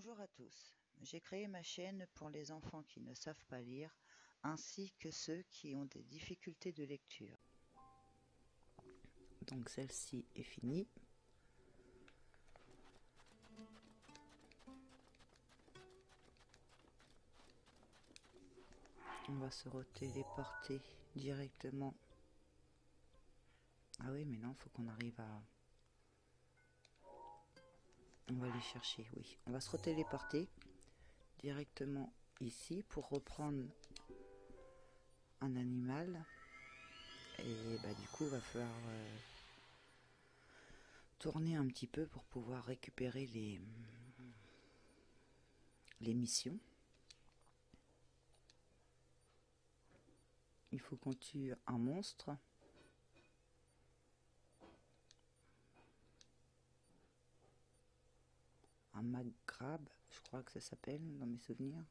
Bonjour à tous, j'ai créé ma chaîne pour les enfants qui ne savent pas lire, ainsi que ceux qui ont des difficultés de lecture. Donc celle-ci est finie. On va se téléporter directement. Ah oui, mais non, faut qu'on arrive à... On va aller chercher, oui. On va se téléporter directement ici pour reprendre un animal. Et bah du coup, il va falloir tourner un petit peu pour pouvoir récupérer les missions. Il faut qu'on tue un monstre. Un Maghrab, je crois que ça s'appelle dans mes souvenirs.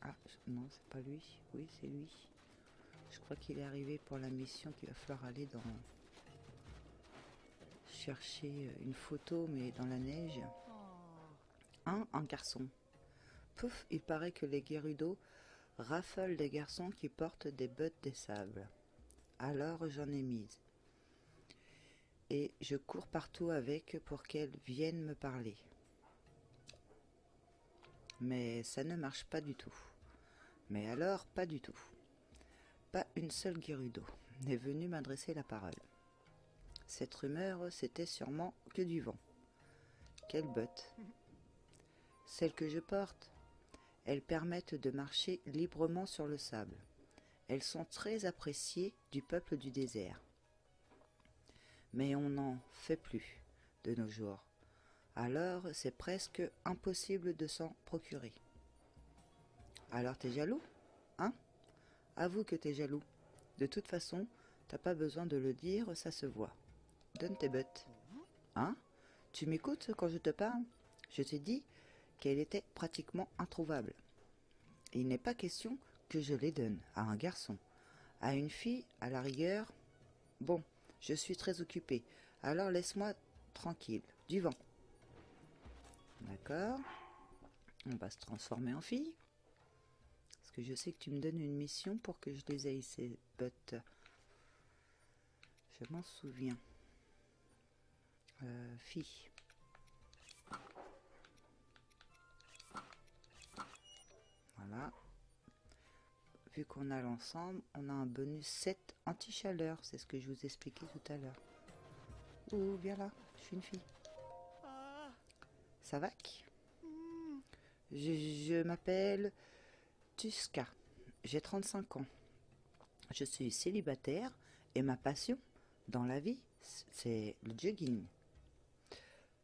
Ah, non, c'est pas lui. Oui, c'est lui. Je crois qu'il est arrivé pour la mission qu'il va falloir aller dans... chercher une photo, mais dans la neige. Un garçon. Pouf, il paraît que les Gerudo raffolent des garçons qui portent des bottes des sables. Alors j'en ai mise. Et je cours partout avec pour qu'elle vienne me parler. Mais ça ne marche pas du tout. Mais alors, pas du tout. Pas une seule Gerudo n'est venue m'adresser la parole. Cette rumeur, c'était sûrement que du vent. Quelles bottes! Celles que je porte, elles permettent de marcher librement sur le sable. Elles sont très appréciées du peuple du désert. Mais on n'en fait plus de nos jours. Alors, c'est presque impossible de s'en procurer. Alors t'es jaloux, hein? Avoue que t'es jaloux. De toute façon, t'as pas besoin de le dire, ça se voit. Donne tes bottes. Hein? Tu m'écoutes quand je te parle? Je t'ai dit qu'elle était pratiquement introuvable. Il n'est pas question que je les donne à un garçon. À une fille, à la rigueur... Bon, je suis très occupée, alors laisse-moi tranquille. Du vent. D'accord. On va se transformer en fille. Parce que je sais que tu me donnes une mission pour que je les aille, ces bottes. Je m'en souviens. Fille. Voilà. Vu qu'on a l'ensemble, on a un bonus 7 anti-chaleur. C'est ce que je vous expliquais tout à l'heure. Ouh, viens là, je suis une fille. Ça va? Je m'appelle Tuska. J'ai 35 ans. Je suis célibataire et ma passion dans la vie, c'est le jogging. Tout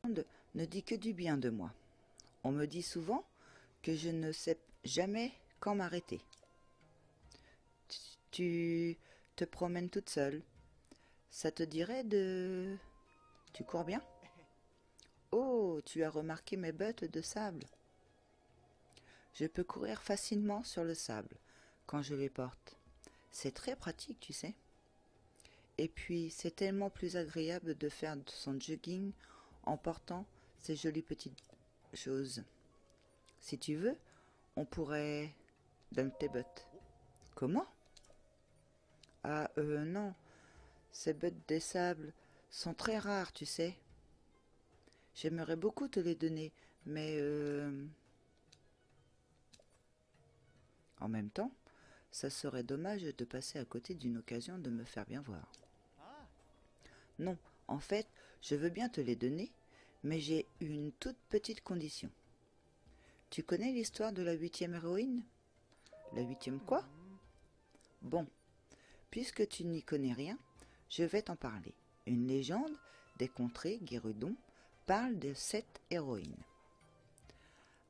le monde ne dit que du bien de moi. On me dit souvent que je ne sais jamais quand m'arrêter. Tu te promènes toute seule. Ça te dirait de... Tu cours bien? Oh, tu as remarqué mes bottes de sable. Je peux courir facilement sur le sable quand je les porte. C'est très pratique, tu sais. Et puis, c'est tellement plus agréable de faire son jogging en portant ces jolies petites choses. Si tu veux, on pourrait... Donne tes bottes. Comment? Ah, non. Ces bottes des sables sont très rares, tu sais. J'aimerais beaucoup te les donner, mais en même temps, ça serait dommage de passer à côté d'une occasion de me faire bien voir. Non, en fait, je veux bien te les donner, mais j'ai une toute petite condition. Tu connais l'histoire de la 8e héroïne? La 8e quoi? Bon, puisque tu n'y connais rien, je vais t'en parler. Une légende des contrées Guérudon parle de cette héroïne.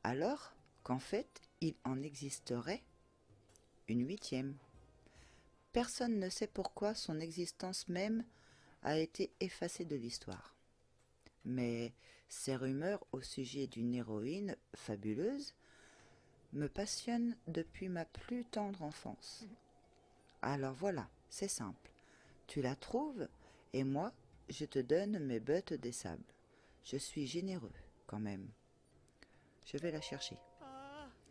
Alors qu'en fait, il en existerait une 8e. Personne ne sait pourquoi son existence même a été effacée de l'histoire. Mais ces rumeurs au sujet d'une héroïne fabuleuse me passionne depuis ma plus tendre enfance. Alors voilà, c'est simple. Tu la trouves et moi, je te donne mes bottes des sables. Je suis généreux, quand même. Je vais la chercher.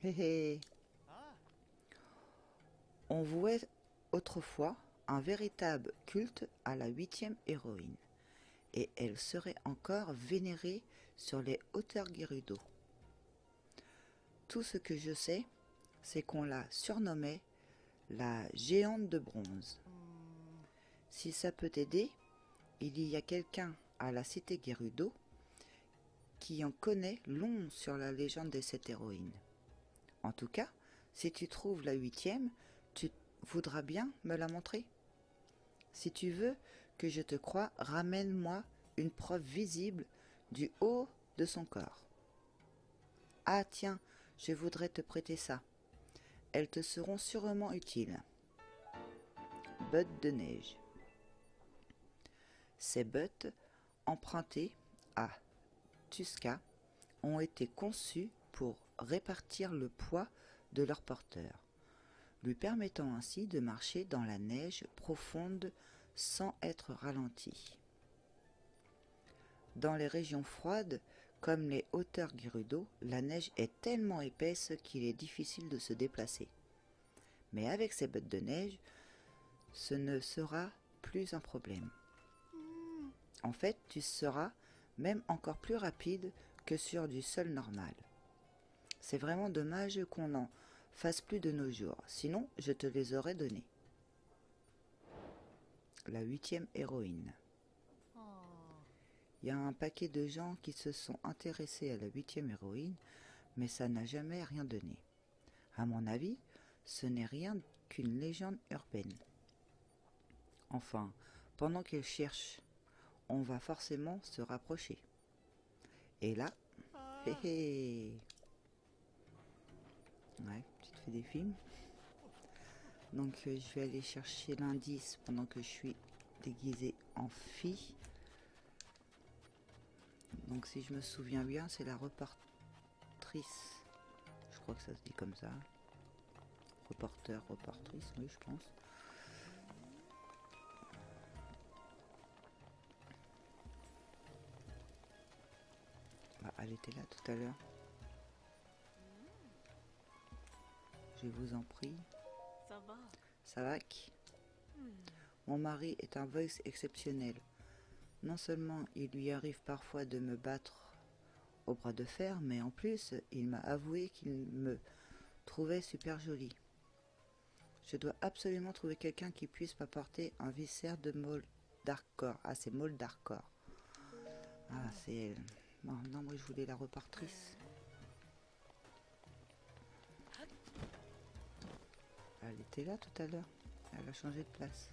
Hé hé. On vouait autrefois un véritable culte à la 8e héroïne, et elle serait encore vénérée sur les hauteurs Gerudo. Tout ce que je sais, c'est qu'on la surnommait la géante de bronze. Si ça peut t'aider, il y a quelqu'un à la cité Gerudo qui en connaît long sur la légende de cette héroïne. En tout cas, si tu trouves la 8e, tu voudras bien me la montrer. Si tu veux que je te croie, ramène-moi une preuve visible du haut de son corps. Ah tiens, je voudrais te prêter ça. Elles te seront sûrement utiles. Bottes de neige. Ces bottes, empruntées à Tusca, ont été conçues pour répartir le poids de leur porteur, lui permettant ainsi de marcher dans la neige profonde sans être ralenti. Dans les régions froides, comme les hauteurs Gerudo, la neige est tellement épaisse qu'il est difficile de se déplacer. Mais avec ces bottes de neige, ce ne sera plus un problème. En fait, tu seras même encore plus rapide que sur du sol normal. C'est vraiment dommage qu'on n'en fasse plus de nos jours, sinon je te les aurais donnés. La 8e héroïne. Il y a un paquet de gens qui se sont intéressés à la 8e héroïne, mais ça n'a jamais rien donné. À mon avis, ce n'est rien qu'une légende urbaine. Enfin, pendant qu'elle cherche, on va forcément se rapprocher. Et là, hé hé. Ouais, tu te fais des films. Donc je vais aller chercher l'indice pendant que je suis déguisée en fille. Donc si je me souviens bien, c'est la reportrice. Je crois que ça se dit comme ça. Reporter, reportrice, oui je pense. Bah, elle était là tout à l'heure. Je vous en prie. Ça va. Ça va? Mon mari est un voice exceptionnel. Non seulement il lui arrive parfois de me battre au bras de fer, mais en plus, il m'a avoué qu'il me trouvait super jolie. Je dois absolument trouver quelqu'un qui puisse m'apporter un viscère de Moldarkor. Ah, c'est Moldarkor. Ah, c'est elle. Non, non, moi je voulais la reportrice. Elle était là tout à l'heure. Elle a changé de place.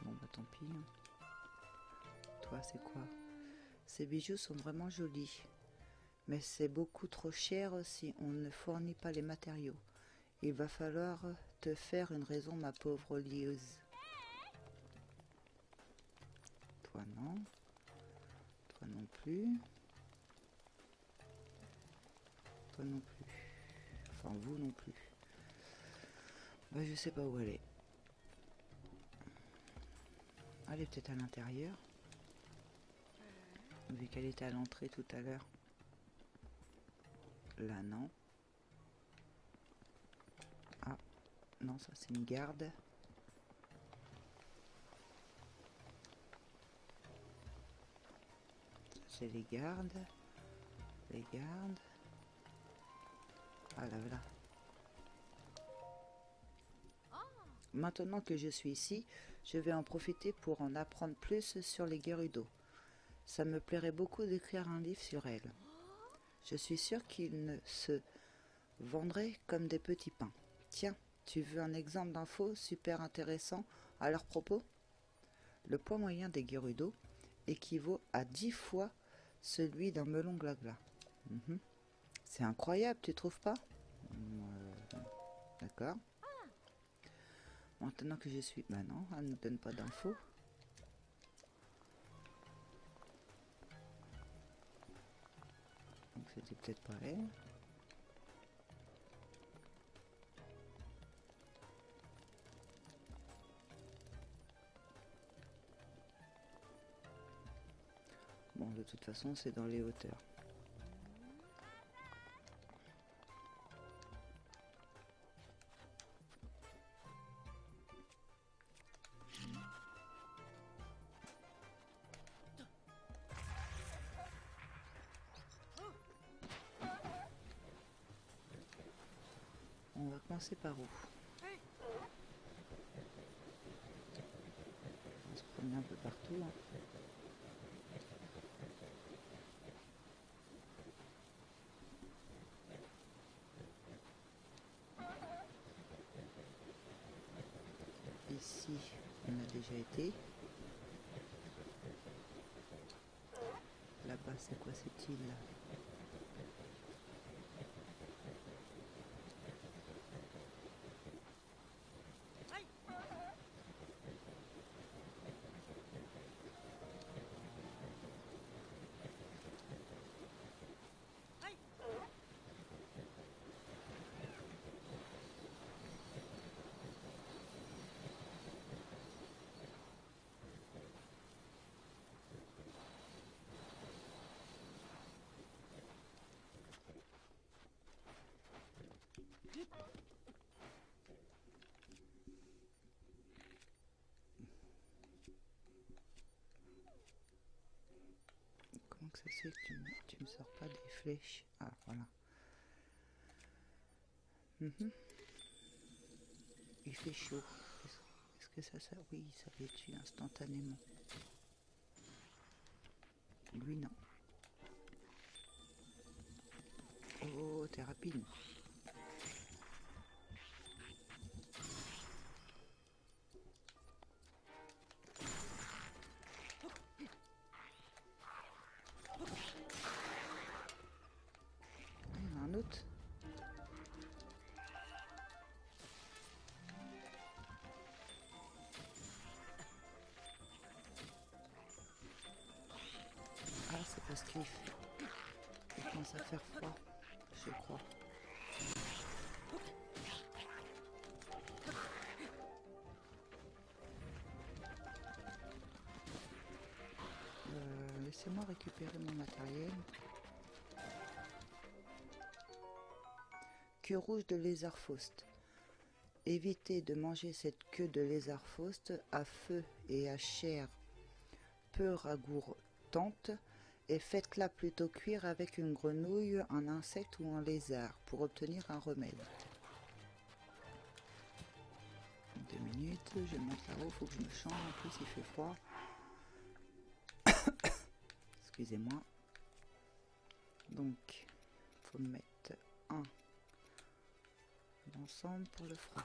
Bon bah tant pis. Toi c'est quoi? Ces bijoux sont vraiment jolis. Mais c'est beaucoup trop cher si on ne fournit pas les matériaux. Il va falloir te faire une raison, ma pauvre lieuse. Toi non. Toi non plus. Toi non plus. Enfin vous non plus. Bah je sais pas où elle est. Elle est peut-être à l'intérieur. Vu qu'elle était à l'entrée tout à l'heure. Là non. Ah non, ça c'est une garde. Ça c'est les gardes. Les gardes. Ah là voilà. Maintenant que je suis ici, je vais en profiter pour en apprendre plus sur les Gerudo. Ça me plairait beaucoup d'écrire un livre sur elles. Je suis sûre qu'ils ne se vendraient comme des petits pains. Tiens, tu veux un exemple d'info super intéressant à leur propos? Le poids moyen des Gerudo équivaut à 10 fois celui d'un melon glagla. C'est incroyable, tu trouves pas? D'accord. Maintenant que je suis... Bah non, elle ne nous donne pas d'infos. Donc c'était peut-être pas elle. Bon, de toute façon, c'est dans les hauteurs. On va commencer par où? On va se promener un peu partout. Hein. Ici, on a déjà été. Là-bas, c'est quoi cette île là? Comment que ça se fait que tu me sors pas des flèches? Ah, voilà. Il fait chaud. Est-ce que ça... Oui, ça les tue instantanément. Lui, non. Oh, t'es rapide. Il y en a un autre. Ah, c'est parce qu'il commence à faire froid, je crois. Laissez-moi récupérer mon matériel. Queue rouge de lézard fauste. Évitez de manger cette queue de lézard fauste à feu et à chair peu ragoûtante et faites-la plutôt cuire avec une grenouille, un insecte ou un lézard pour obtenir un remède. 2 minutes, je monte là-haut, faut que je me change, en plus il fait froid. Excusez-moi. Donc, faut me mettre un d'ensemble pour le froid.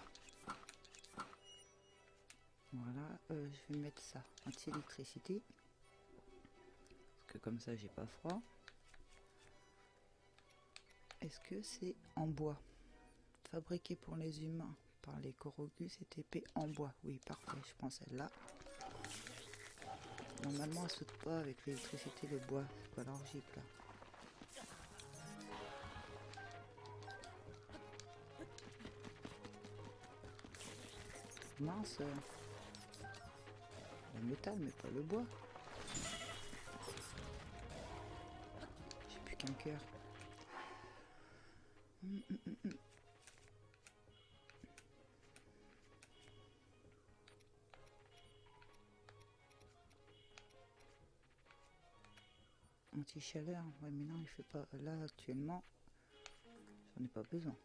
Voilà, je vais mettre ça, anti-électricité. Parce que comme ça, j'ai pas froid. Est-ce que c'est en bois? Fabriqué pour les humains par les Korogus et épée en bois. Oui, parfait, je prends celle-là. Normalement, elle saute pas avec l'électricité, le bois. C'est pas logique là. Mince. Le métal, mais pas le bois. J'ai plus qu'un cœur. Anti-chaleur, ouais, mais non, il fait pas. Là, actuellement, j'en ai pas besoin.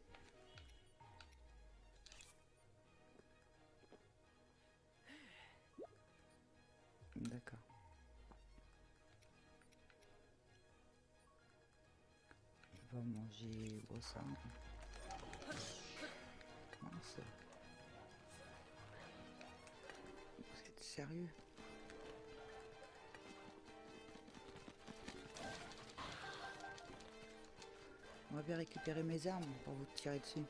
D'accord. On va manger gros ça. Comment ça? Vous êtes sérieux? On va bien récupérer mes armes pour vous tirer dessus.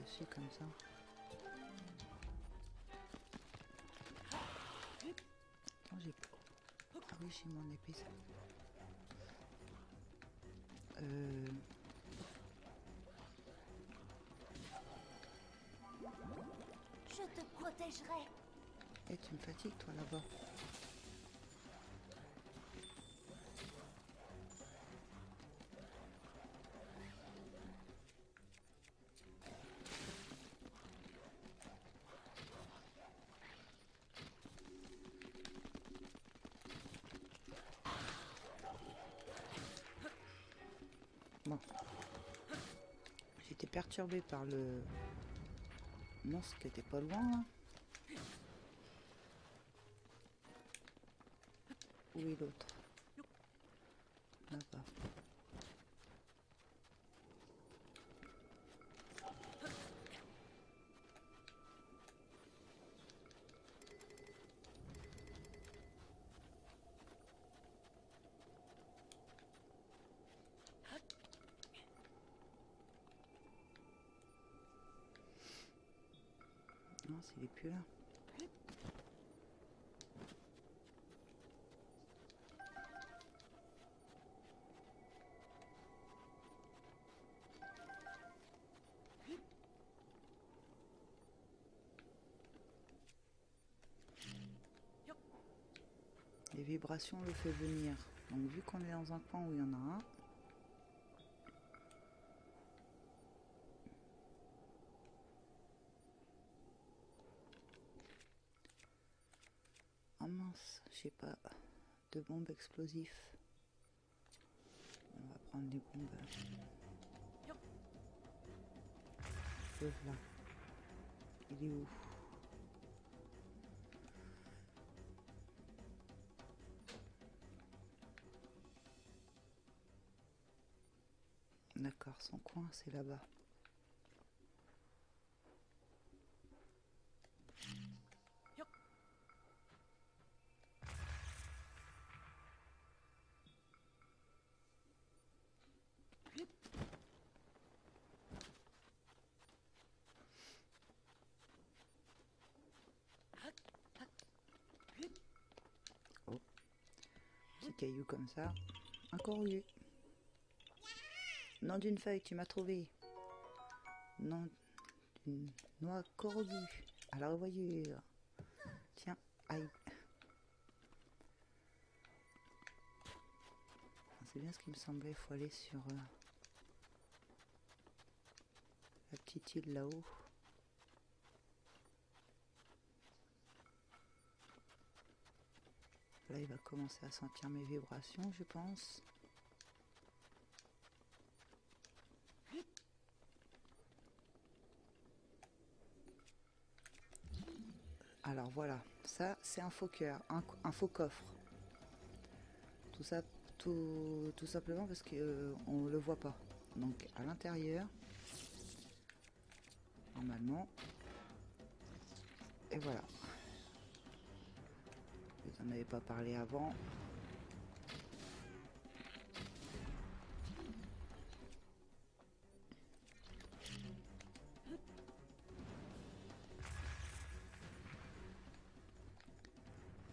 dessus comme ça. Attends, j'ai... Ah oui, j'ai mon épée, ça. Je te protégerai. Eh, tu me fatigues, toi, là-bas. Bon. J'étais perturbée par le monstre qui était pas loin, là. Où est l'autre? Là-bas. Non, s'il est plus là. Les vibrations le fait venir. Donc vu qu'on est dans un coin où il y en a un, oh mince, je sais pas, de bombes explosives. On va prendre des bombes. Là. Il est où? D'accord, son coin c'est là-bas. Oh, petit caillou comme ça. Un corru. Nom d'une feuille, tu m'as trouvé. Nom d'une noix corrugée à la revoyure. Tiens, aïe. C'est bien ce qui me semblait, il faut aller sur la petite île là-haut. Là, il va commencer à sentir mes vibrations, je pense. Alors voilà, ça c'est un faux cœur, un faux coffre. Tout ça, tout simplement parce que on le voit pas. Donc à l'intérieur, normalement, et voilà. Vous n'en avez pas parlé avant.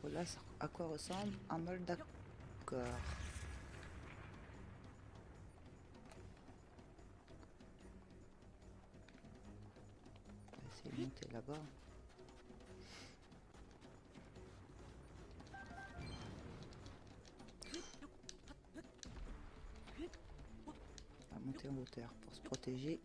Voilà à quoi ressemble un molde d'accord. On va essayer de monter là-bas. On va monter en hauteur pour se protéger.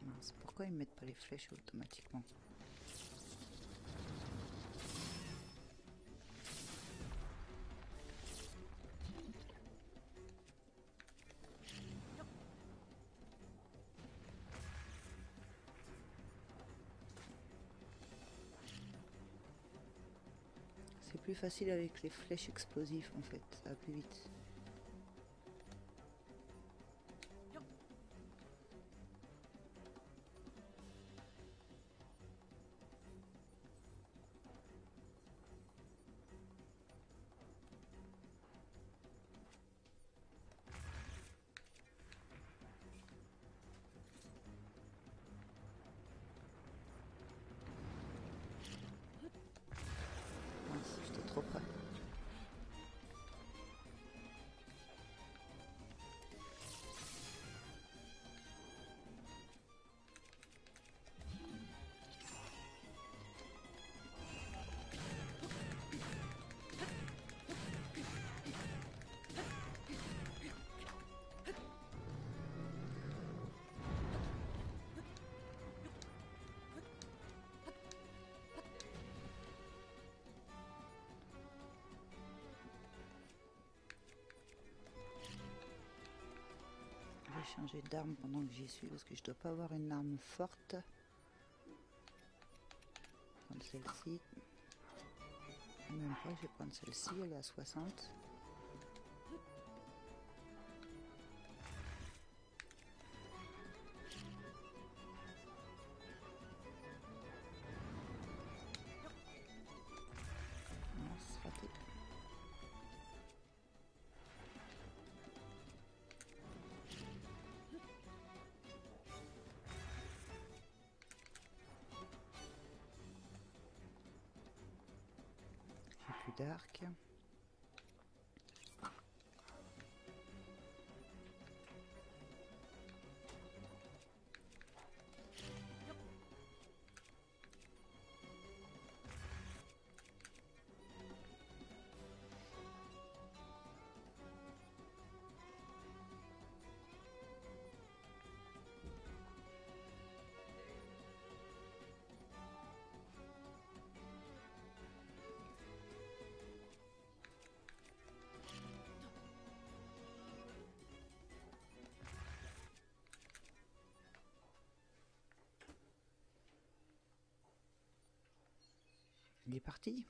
Mince, pourquoi ils ne mettent pas les flèches automatiquement? C'est plus facile avec les flèches explosives en fait, ça va plus vite. changer d'arme pendant que j'y suis parce que je dois pas avoir une arme forte. Prendre celle-ci. Même pas, je vais prendre celle-ci, elle est à 60. Non, c'est raté. J'ai plus d'arc. Il est parti.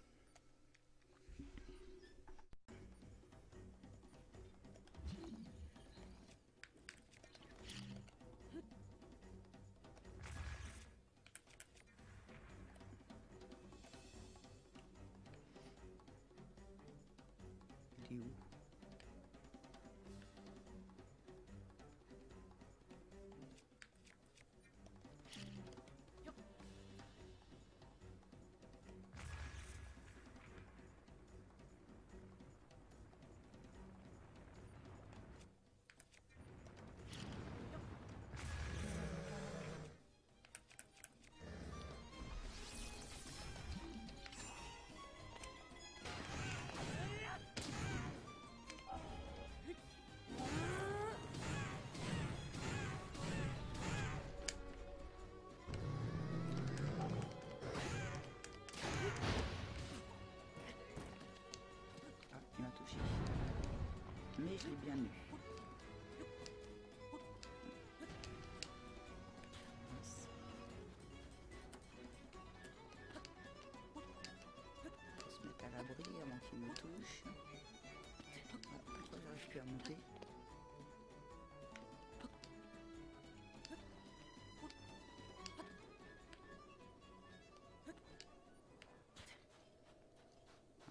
Il est où? Mais je l'ai bien eu. On va se mettre à l'abri avant qu'il me touche. Ah, pourquoi j'arrive plus à monter?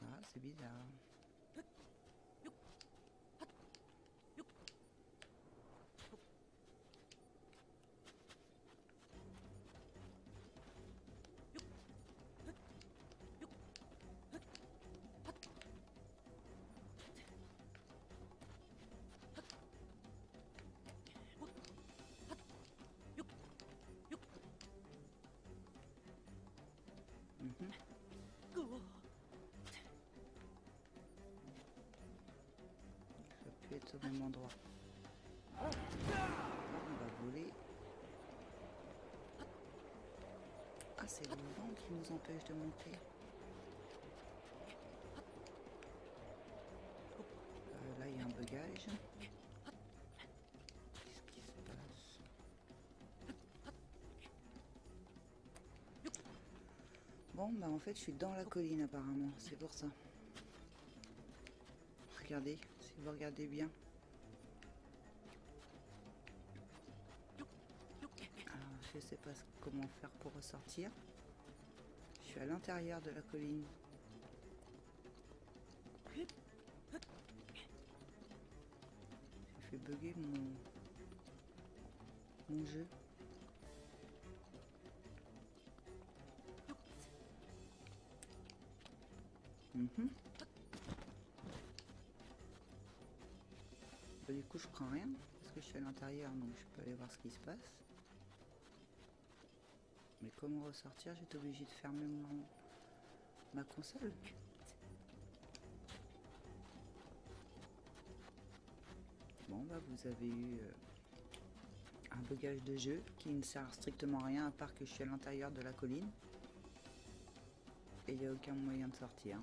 Ah, c'est bizarre. Ça peut être au même endroit. On va voler. Ah, c'est le vent qui nous empêche de monter. Là, il y a un bugage. Qu'est-ce qui se passe? Bon, bah en fait, je suis dans la colline apparemment. C'est pour ça. Regardez, si vous regardez bien. Alors, je sais pas comment faire pour ressortir. Je suis à l'intérieur de la colline. J'ai fait bugger mon jeu. Du coup, je prends rien parce que je suis à l'intérieur, donc je peux aller voir ce qui se passe. Mais comment ressortir? J'étais obligée de fermer ma console. Bon, bah vous avez eu un bugage de jeu qui ne sert strictement à rien à part que je suis à l'intérieur de la colline. Et il n'y a aucun moyen de sortir.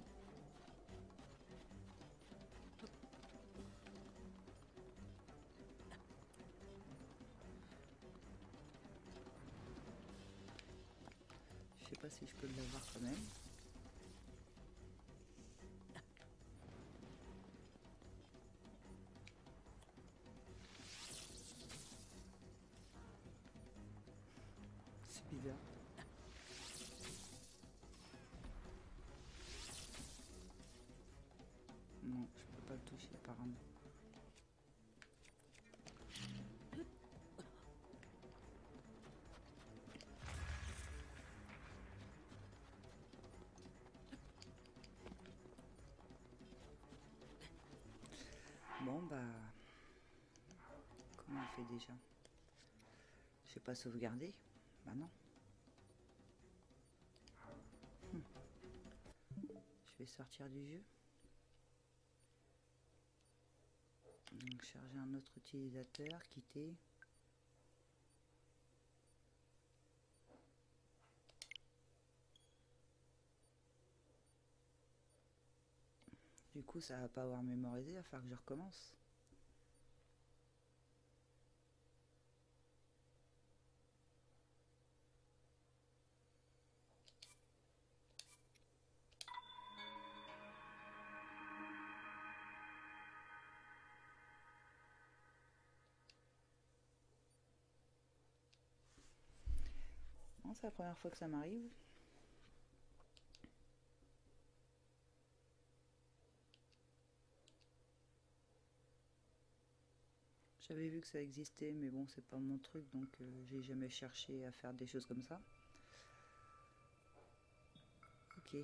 pas si je peux l'avoir quand même. C'est bizarre. Non, je peux pas le toucher apparemment. Bon bah, comment on fait déjà? Je sais pas sauvegarder. Bah non. Je vais sortir du jeu. Donc charger un autre utilisateur, quitter. Du coup ça va pas avoir mémorisé, il va falloir que je recommence. Non, c'est la première fois que ça m'arrive. J'avais vu que ça existait, mais bon, c'est pas mon truc, donc j'ai jamais cherché à faire des choses comme ça. Ok,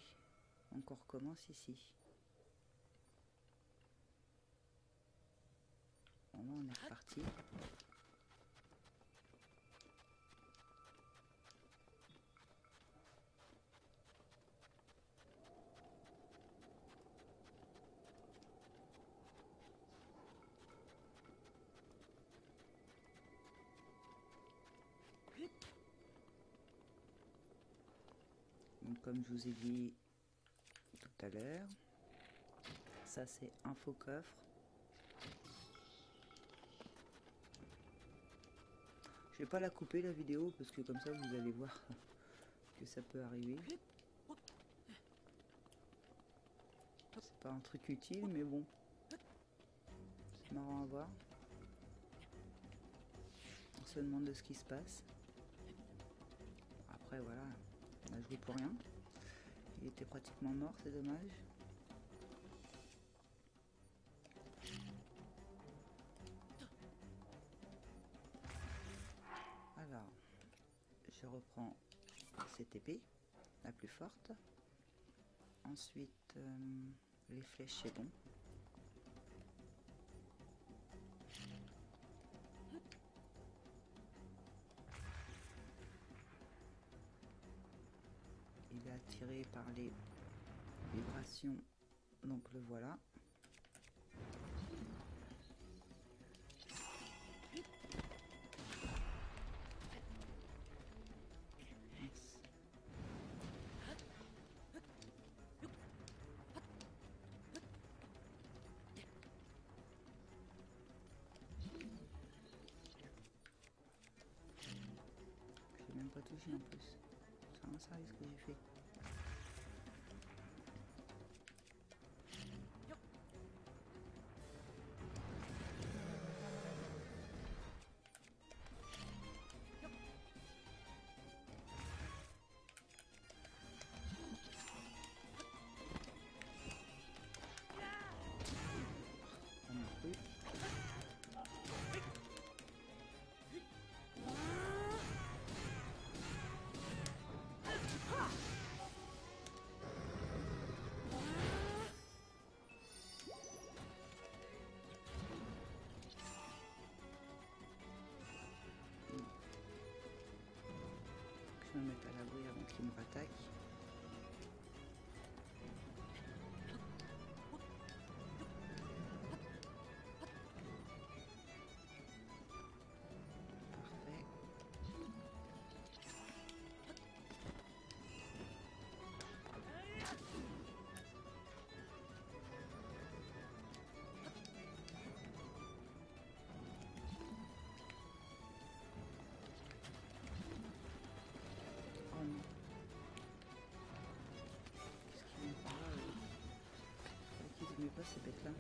donc on recommence ici. Bon, là on est reparti. Donc comme je vous ai dit tout à l'heure, ça c'est un faux coffre. Je vais pas la couper la vidéo parce que comme ça vous allez voir que ça peut arriver. C'est pas un truc utile mais bon, c'est marrant à voir. On se demande de ce qui se passe. Après voilà, on a joué pour rien. Il était pratiquement mort, c'est dommage. Alors, je reprends cette épée, la plus forte. Ensuite, les flèches, c'est bon. Il est attiré par les vibrations, donc le voilà. J'ai même pas touché en plus. C'est un service que j'ai fait. Pas non plus. Je vais me mettre à l'abri avant qu'il me rattaque. Parfait. Oh non. quoi ces bêtes là?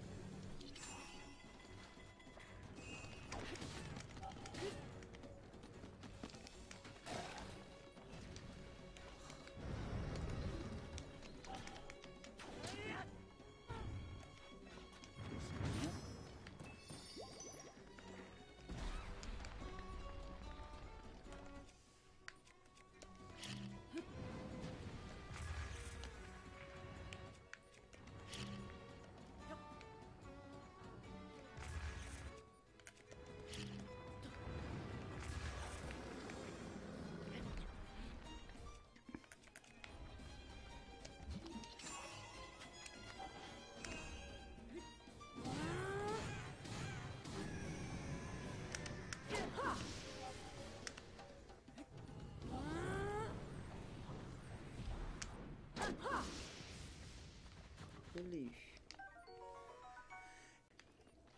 Je l'ai eu.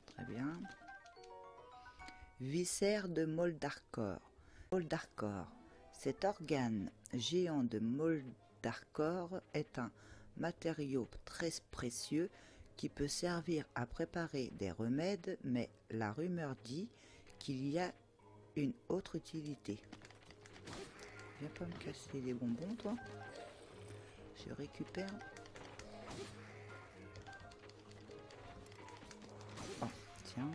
Très bien. Viscère de Moldarkor. Moldarkor. Cet organe géant de Moldarkor est un matériau très précieux qui peut servir à préparer des remèdes, mais la rumeur dit qu'il y a une autre utilité. Viens pas me casser les bonbons, toi. Je récupère. Oh, tiens.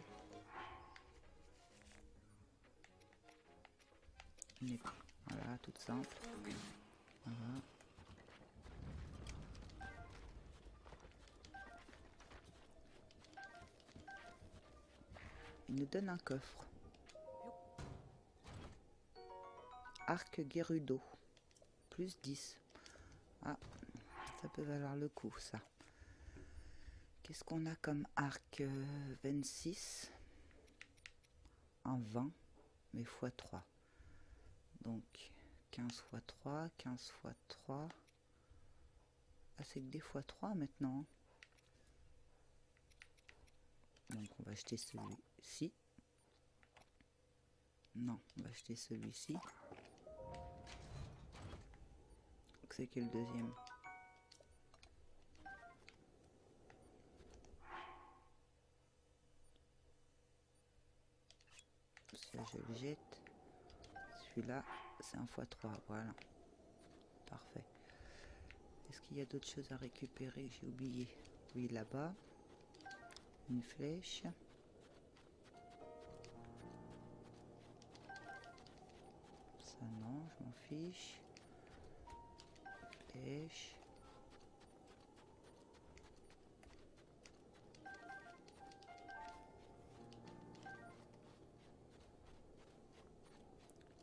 Voilà, toute simple. Voilà. Il nous donne un coffre. Arc Gerudo. Plus 10. Ah, ça peut valoir le coup, ça. Qu'est-ce qu'on a comme arc? 26. Un 20, mais x3. Donc 15 x 3, 15 x 3. Ah, c'est que des x3 maintenant. Donc on va acheter celui-ci. Non, on va acheter celui-ci. C'est quel le deuxième? Ça je le jette. Celui-là c'est un x3, voilà. Parfait. Est-ce qu'il y a d'autres choses à récupérer? J'ai oublié. Oui, là-bas. Une flèche. Ça non, je m'en fiche. Flèche.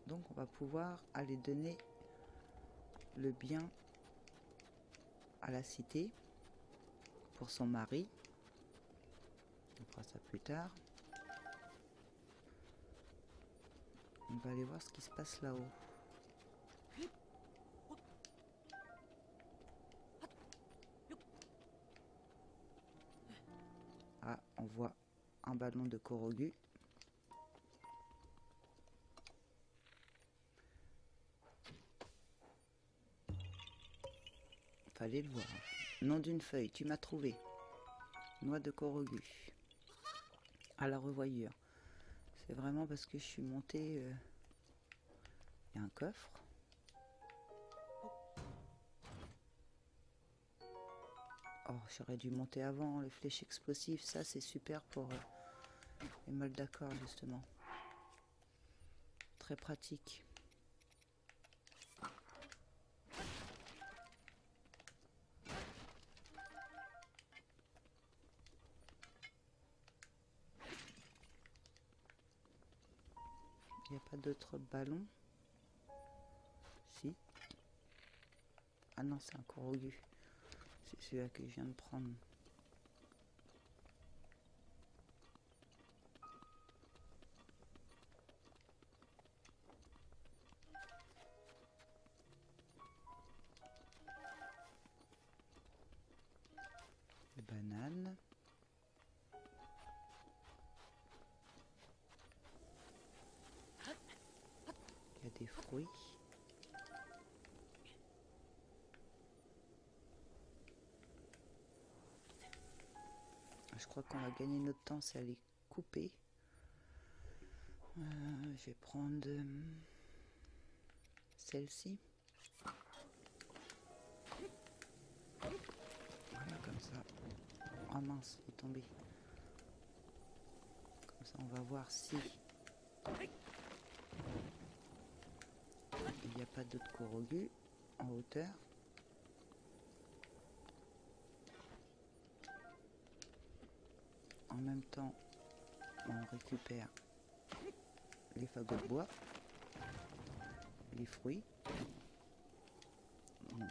Donc on va pouvoir aller donner le bien à la cité pour son mari. On fera ça plus tard. On va aller voir ce qui se passe là-haut. Ah, on voit un ballon de Korogu. Fallait le voir. Nom d'une feuille, tu m'as trouvé. Noix de Korogu. À la revoyure. C'est vraiment parce que je suis montée. Il y a un coffre. Oh, j'aurais dû monter avant. Les flèches explosives, ça c'est super pour les Moldarkor justement. Très pratique. Il n'y a pas d'autres ballons? Si. Ah non, c'est un Korogu. C'est celui-là que je viens de prendre. Des bananes. Il y a des fruits. Je crois qu'on va gagner notre temps, c'est à les couper. Je vais prendre celle-ci. Voilà, comme ça. Oh mince, il est tombé. Comme ça, on va voir si il n'y a pas d'autres Korogu en hauteur. En même temps, on récupère les fagots de bois, les fruits. Donc,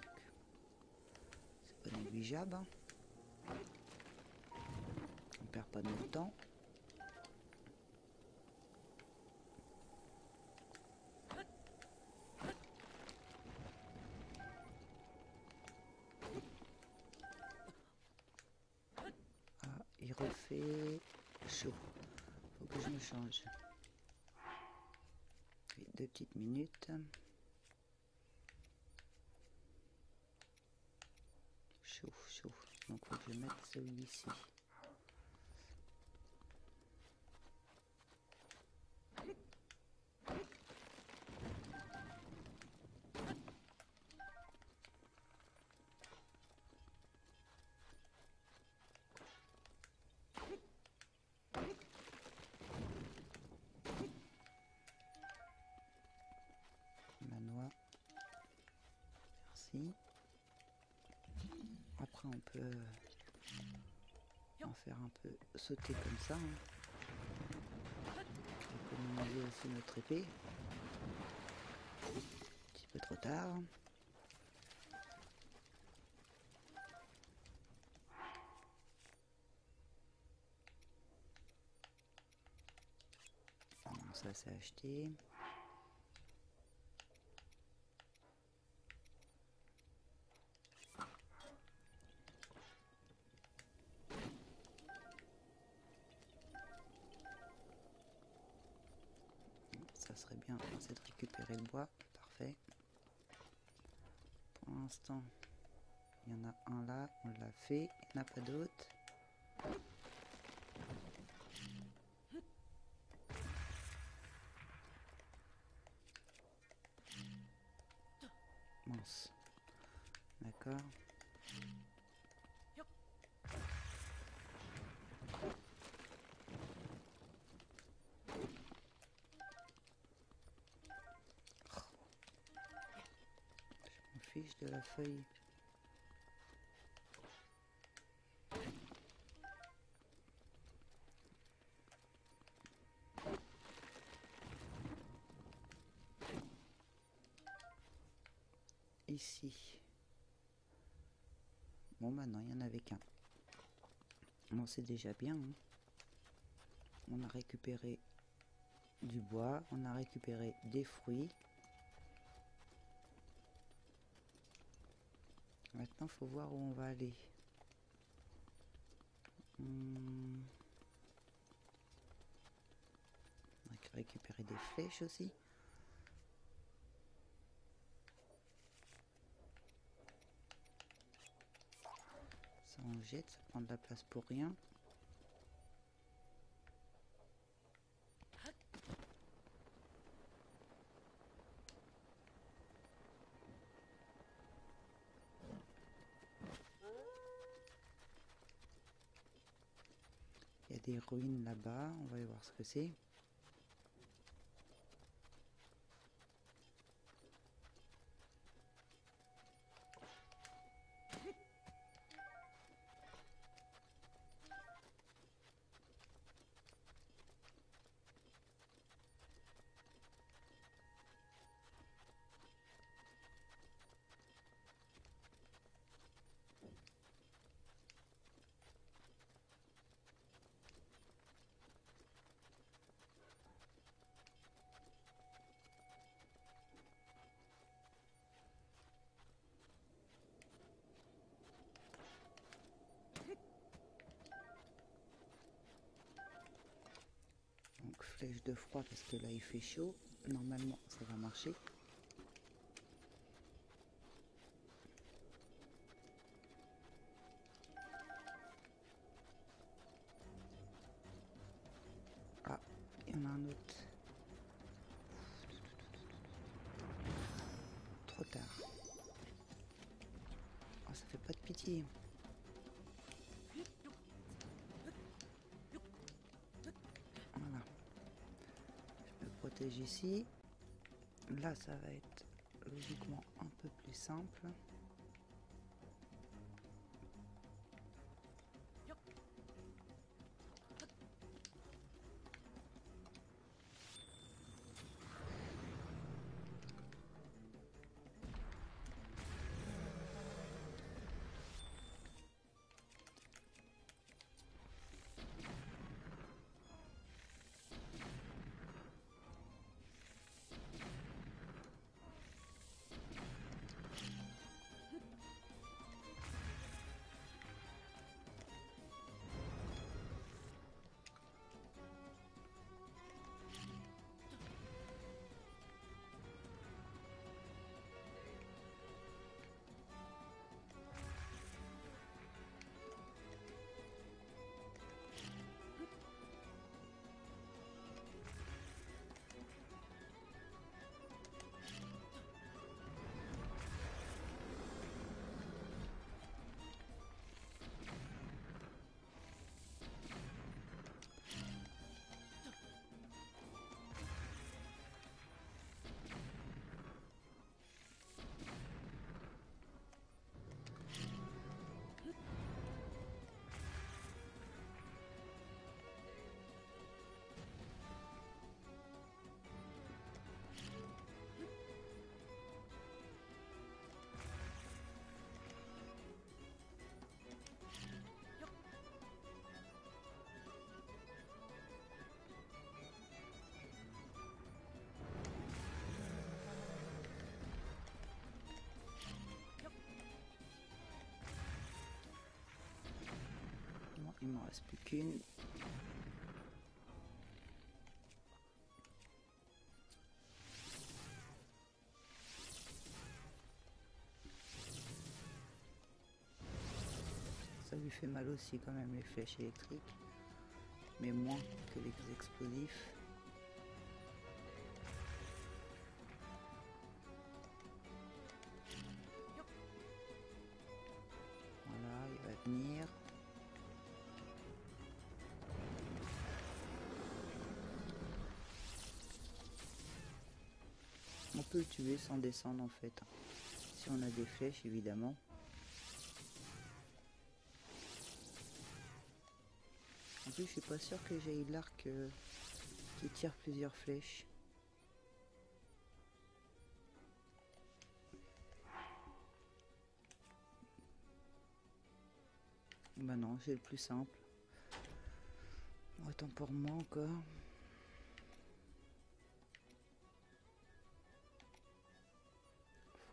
c'est pas négligeable. Hein. On perd pas de notre temps. Ah, il refait chaud. Faut que je me change. 2 petites minutes. Chaud, chaud. Donc faut que je mette celui-ci. Manoir. Merci. Après on peut en faire un peu sauter comme ça. Hein. Économiser aussi notre épée. Un petit peu trop tard. Bon, ça c'est acheté. Ça serait bien, c'est de récupérer le bois. Parfait. Pour l'instant, il y en a un là, on l'a fait. Il n'y en a pas d'autres. Mince. D'accord. Je m'en fiche de la feuille. Ici. Bon, maintenant, il n'y en avait qu'un. Bon, c'est déjà bien. Hein. On a récupéré du bois, on a récupéré des fruits. Maintenant, il faut voir où on va aller. On va récupérer des flèches aussi. Ça, on jette, ça prend de la place pour rien. Il y a des ruines là-bas, on va aller voir ce que c'est. Donc flèche de froid parce que là il fait chaud. Normalement ça va marcher. y en a un autre. Trop tard. Oh, ça fait pas de pitié. Voilà. Je me protège ici. Là, ça va être logiquement un peu plus simple. Il m'en reste plus qu'une. Ça lui fait mal aussi quand même les flèches électriques, mais moins que les explosifs. Voilà, il va venir. On peut le tuer sans descendre en fait. Si on a des flèches évidemment. En plus je suis pas sûr que j'ai l'arc qui tire plusieurs flèches. Bah non, j'ai le plus simple. Autant pour moi encore.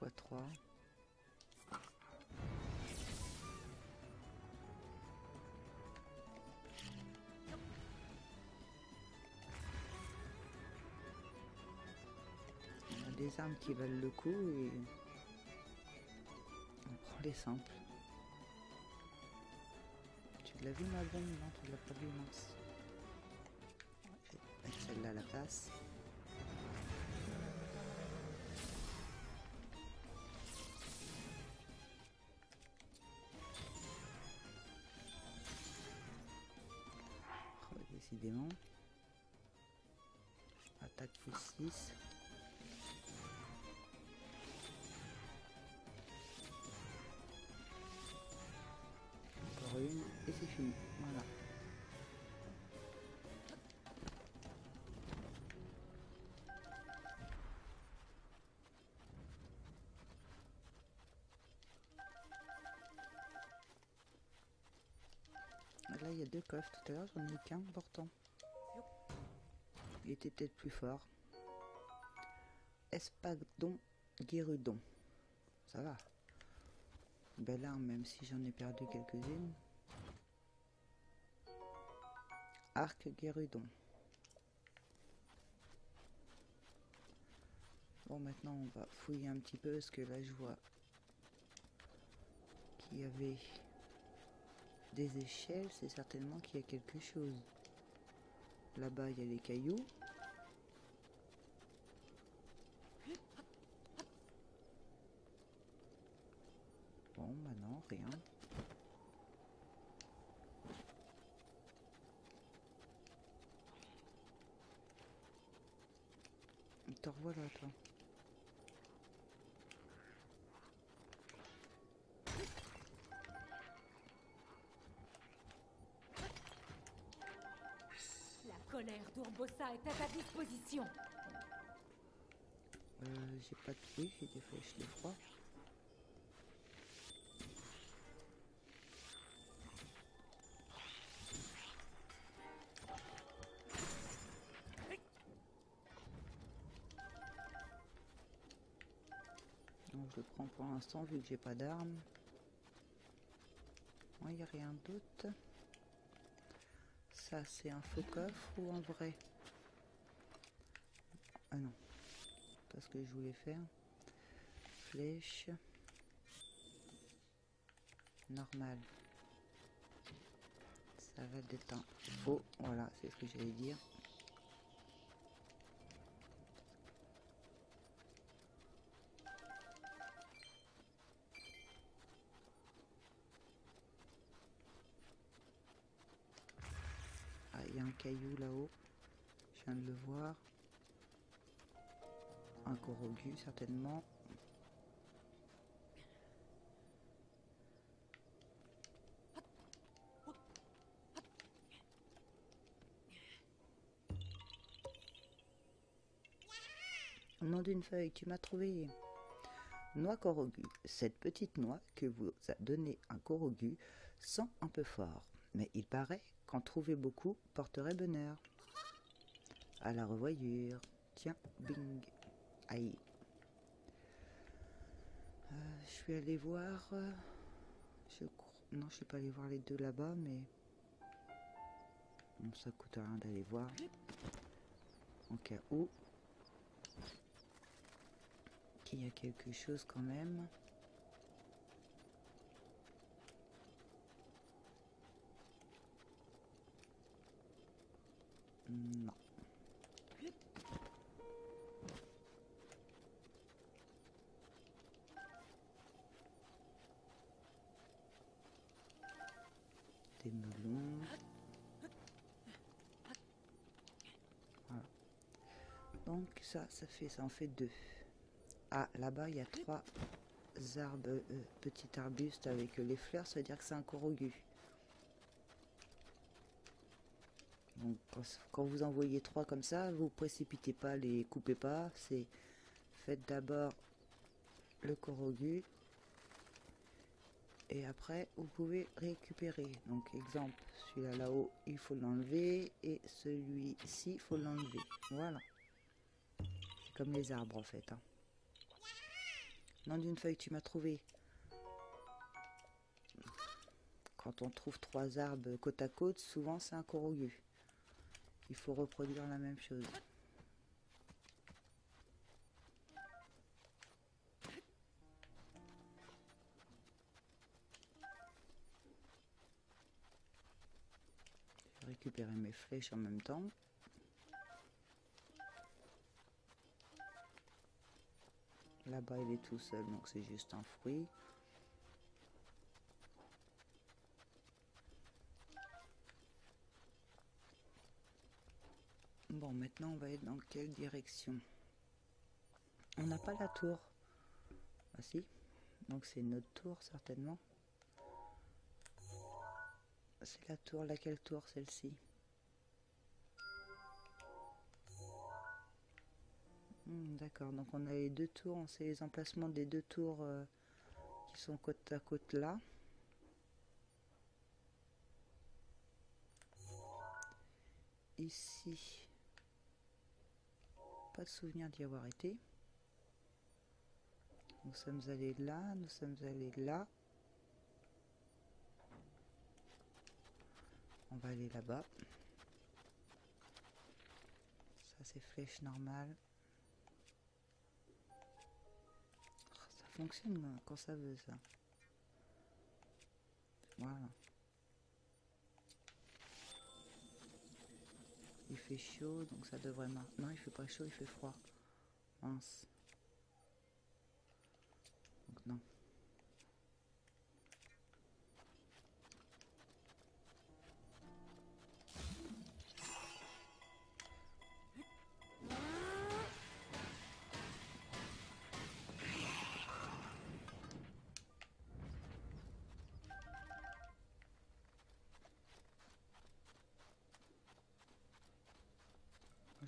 x3. On a des armes qui valent le coup et on prend les simples. Tu l'as vu ma bombe? Non, tu l'as pas vu, mince. Je vais mettre celle-là à la place. Oh, décidément. Attaque plus 6. Encore une et c'est fini. Voilà. Là, il y a deux coffres. Tout à l'heure, j'en ai qu'un pourtant. Il était peut-être plus fort. Espadon Guérudon. Ça va. Belle arme, même si j'en ai perdu quelques-unes. Arc Guérudon. Bon, maintenant, on va fouiller un petit peu, parce que là, je vois qu'il y avait des échelles. C'est certainement qu'il y a quelque chose. Là-bas, il y a les cailloux. Bon, bah non, rien. Te revoilà, toi. La colère d'Urbosa est à ta disposition. J'ai pas de... Oui, j'ai des flèches de froid. Donc je le prends pour l'instant vu que j'ai pas d'armes. Il n'y a rien d'autre. Ça c'est un faux coffre ou en vrai? Ah non, pas ce que je voulais faire. Flèche. Normal. Ça va d'être un faux. Voilà, c'est ce que j'allais dire. Ah, il y a un caillou là-haut. Je viens de le voir. Un Korogu certainement. Au nom d'une feuille, tu m'as trouvé. Noix Korogu. Cette petite noix que vous a donnée un Korogu sent un peu fort. Mais il paraît qu'en trouver beaucoup porterait bonheur. À la revoyure. Tiens, bing. Aïe. Je vais aller voir. Non, je suis pas allé voir les deux là-bas, mais bon, ça coûte rien d'aller voir. En cas où. Il y a quelque chose quand même. Non. Des melons. Voilà. Donc ça en fait deux. Ah, là-bas, il y a trois arbres, petits arbustes avec les fleurs, ça veut dire que c'est un Korogu. Donc, quand vous en voyez trois comme ça, vous précipitez pas, les coupez pas. C'est faites d'abord le Korogu et après vous pouvez récupérer. Donc, exemple, celui-là là-haut, il faut l'enlever et celui-ci, il faut l'enlever. Voilà. C'est comme les arbres en fait. Hein. Nom d'une feuille, tu m'as trouvé. Quand on trouve trois arbres côte à côte, souvent c'est un Korogu. Il faut reproduire la même chose. Je vais récupérer mes flèches en même temps. Là-bas, il est tout seul, donc c'est juste un fruit. Bon, maintenant, on va être dans quelle direction? On n'a pas la tour. Ah si, donc c'est notre tour, certainement. C'est la tour, laquelle tour, celle-ci? D'accord, donc on a les deux tours, c'est les emplacements des deux tours qui sont côte à côte là. Ici, pas de souvenir d'y avoir été. Nous sommes allés là, nous sommes allés là. On va aller là-bas. Ça c'est flèche normale. Ça fonctionne quand ça veut ça. Voilà. Il fait chaud, donc ça devrait marcher. Non, il fait pas chaud, il fait froid. Mince. Donc non.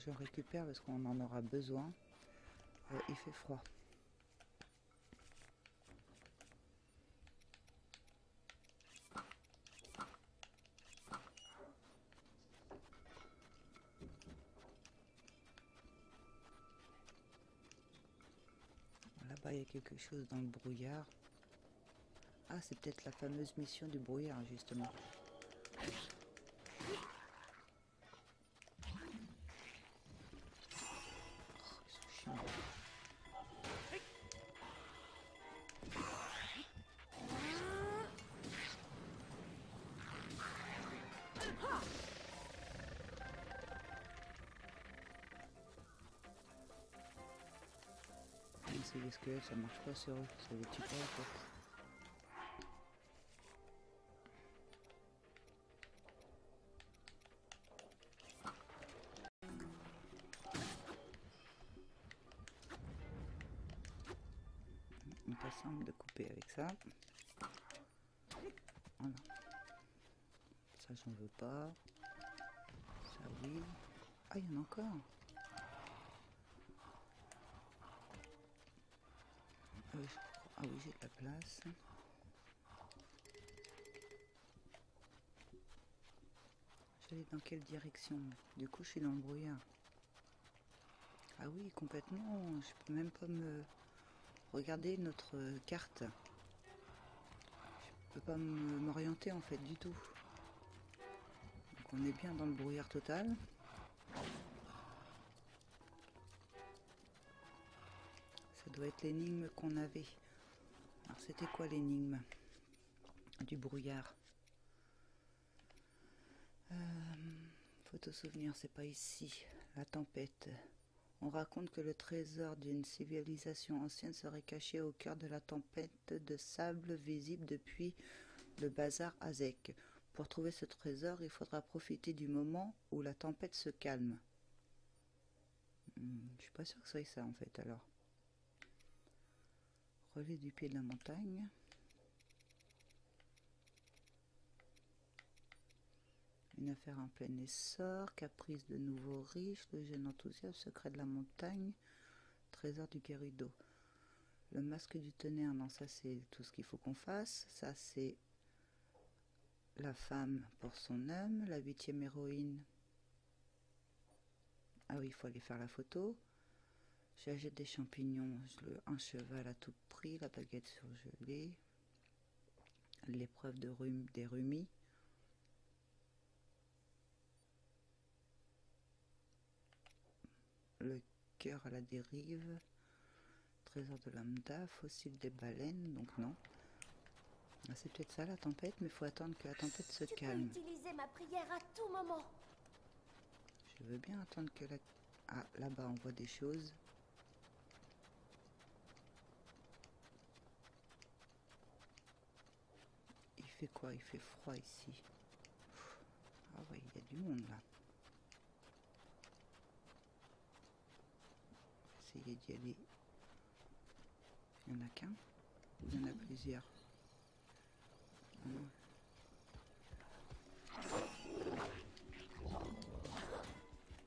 Je récupère parce qu'on en aura besoin. Il fait froid. Là-bas, il y a quelque chose dans le brouillard. Ah, c'est peut-être la fameuse mission du brouillard, justement. C'est les squelettes, ça marche pas sur eux, ça les tue pas en fait. On pas simple de couper avec ça. Voilà. Ça j'en veux pas. Ça oui. Ah il y en a encore. Ah oui, j'ai de la place. J'allais dans quelle direction? Du coup, je suis dans le brouillard. Ah oui, complètement. Je peux même pas me regarder notre carte. Je peux pas m'orienter en fait du tout. Donc on est bien dans le brouillard total. Ça doit être l'énigme qu'on avait. Alors c'était quoi l'énigme du brouillard? Photo souvenir, c'est pas ici. La tempête. On raconte que le trésor d'une civilisation ancienne serait caché au cœur de la tempête de sable visible depuis le bazar Azek. Pour trouver ce trésor, il faudra profiter du moment où la tempête se calme. Je suis pas sûre que ce soit ça en fait alors. Relais du pied de la montagne. Une affaire en plein essor, caprice de nouveaux riches, le jeune enthousiasme, secret de la montagne, trésor du Gerudo. Le masque du tonnerre, non ça c'est tout ce qu'il faut qu'on fasse. Ça c'est la femme pour son homme, la 8e héroïne. Ah oui, il faut aller faire la photo. J'achète des champignons, un cheval à tout prix, la baguette surgelée, l'épreuve des rhumis. Le cœur à la dérive, trésor de lambda, fossile des baleines, donc non. Ah, c'est peut-être ça la tempête, mais il faut attendre que la tempête se calme. Tu peux utiliser ma prière à tout moment. Je veux bien attendre que la... Ah, là-bas on voit des choses. Il fait quoi? Il fait froid ici. Ah oui, il y a du monde là. Essayer d'y aller. Il n'y en a qu'un? Ou il y en a plusieurs?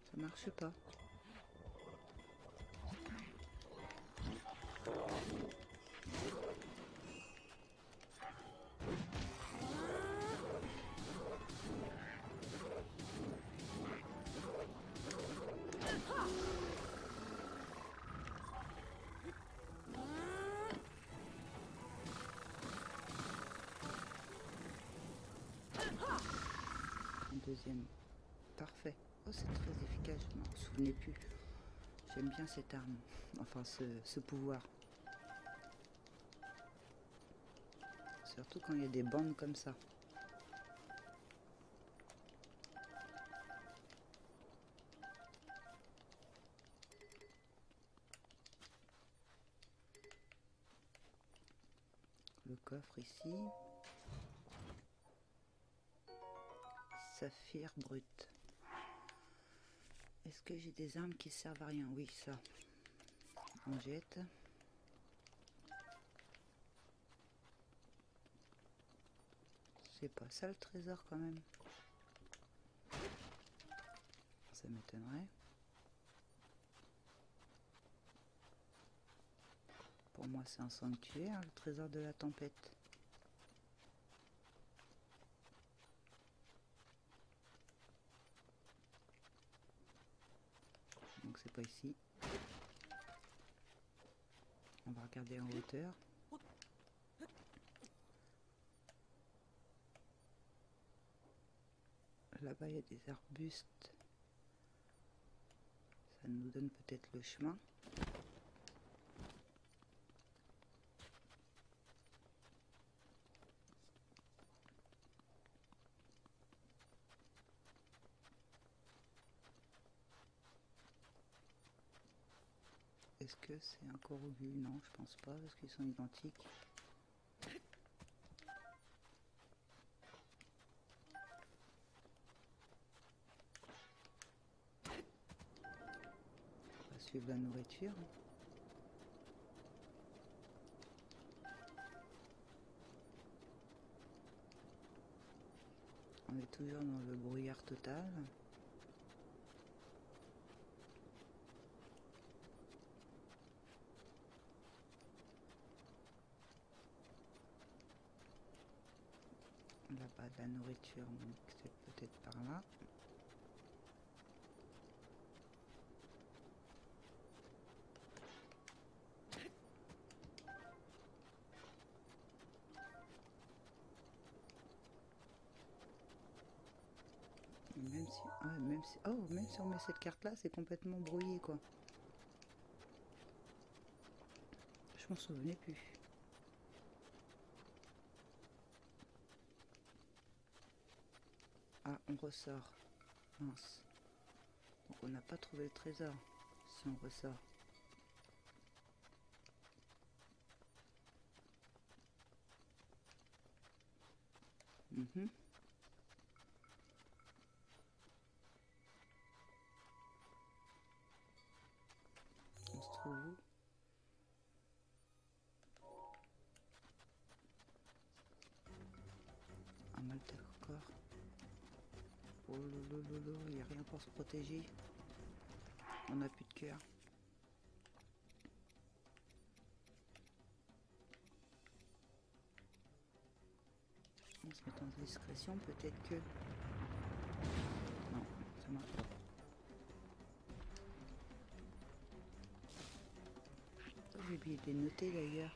Ça marche pas. Deuxième. Parfait. Oh, c'est très efficace. Je m'en souvenais plus. J'aime bien cette arme. Enfin, ce pouvoir. Surtout quand il y a des bandes comme ça. coffre ici. Saphir brut. Est-ce que j'ai des armes qui servent à rien? Oui, ça. On jette. C'est pas ça le trésor quand même. Ça m'étonnerait. Pour moi c'est un sanctuaire, le trésor de la tempête. Donc c'est pas ici. On va regarder en hauteur. Là-bas il y a des arbustes. Ça nous donne peut-être le chemin. Est-ce que c'est un Korugu? Non, je pense pas, parce qu'ils sont identiques. On va suivre la nourriture. On est toujours dans le brouillard total. Là-bas de la nourriture, donc c'est peut-être par là. Même si on met cette carte là, c'est complètement brouillé quoi. Je m'en souvenais plus. Ah, on ressort. Mince. Donc on n'a pas trouvé le trésor si on ressort. On se trouve où? Un maltacor. Oh lolo, il n'y a rien pour se protéger. On n'a plus de cœur. On se met en discrétion, peut-être que... Non, ça marche pas. Oh, j'ai oublié de les noter d'ailleurs.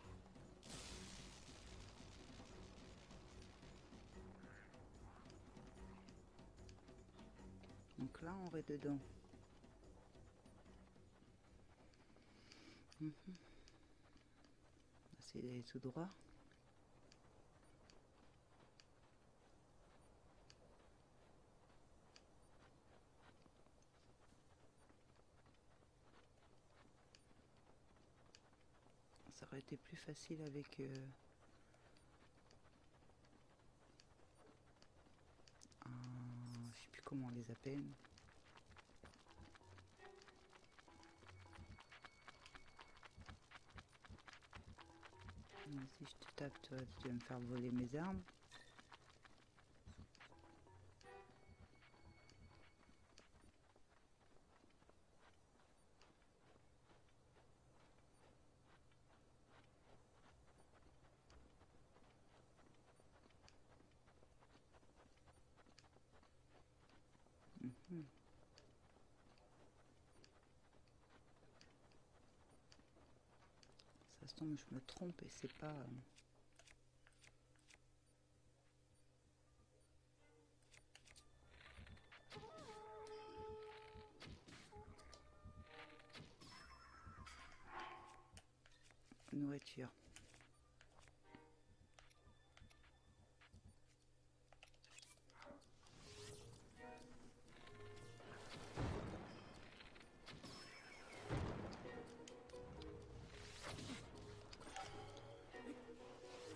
Donc là, on est dedans. On va essayer d'aller tout droit. Ça aurait été plus facile avec je sais plus comment on les appelle. Si je te tape, toi, tu vas me faire voler mes armes. Ça se tombe, je me trompe et c'est pas... nourriture.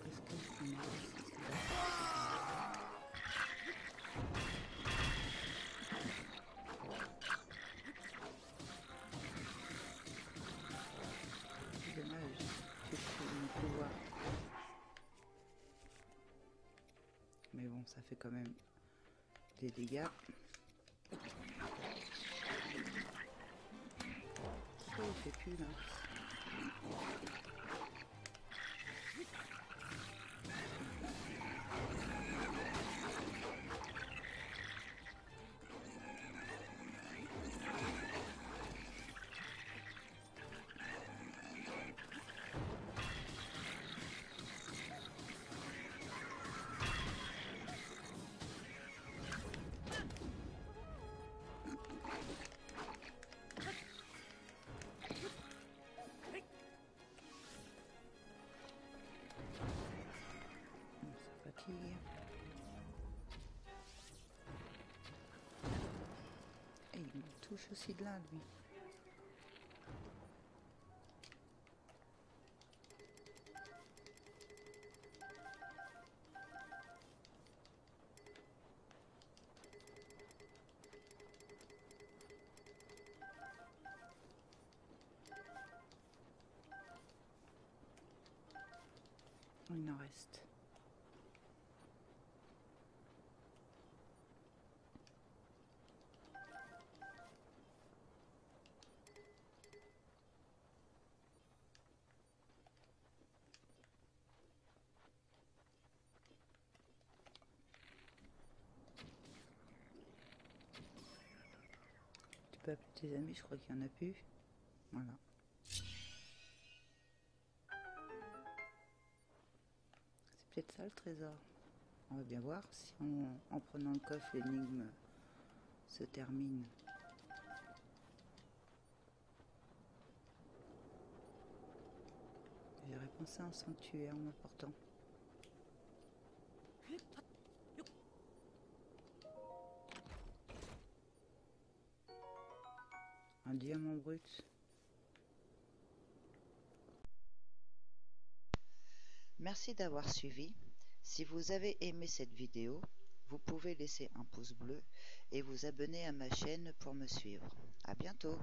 Est-ce que je tout voir. Mais bon, ça fait quand même des dégâts. Pourquoi il fait plus là? Et il me touche aussi de là, lui. Il en reste. Tu peux appeler tes amis, je crois qu'il n'y en a plus. Voilà. C'est peut-être ça le trésor. On va bien voir si en prenant le coffre, l'énigme se termine. J'aurais pensé à un sanctuaire en m'apportant. Un diamant brut. Merci d'avoir suivi. Si vous avez aimé cette vidéo, vous pouvez laisser un pouce bleu et vous abonner à ma chaîne pour me suivre. À bientôt.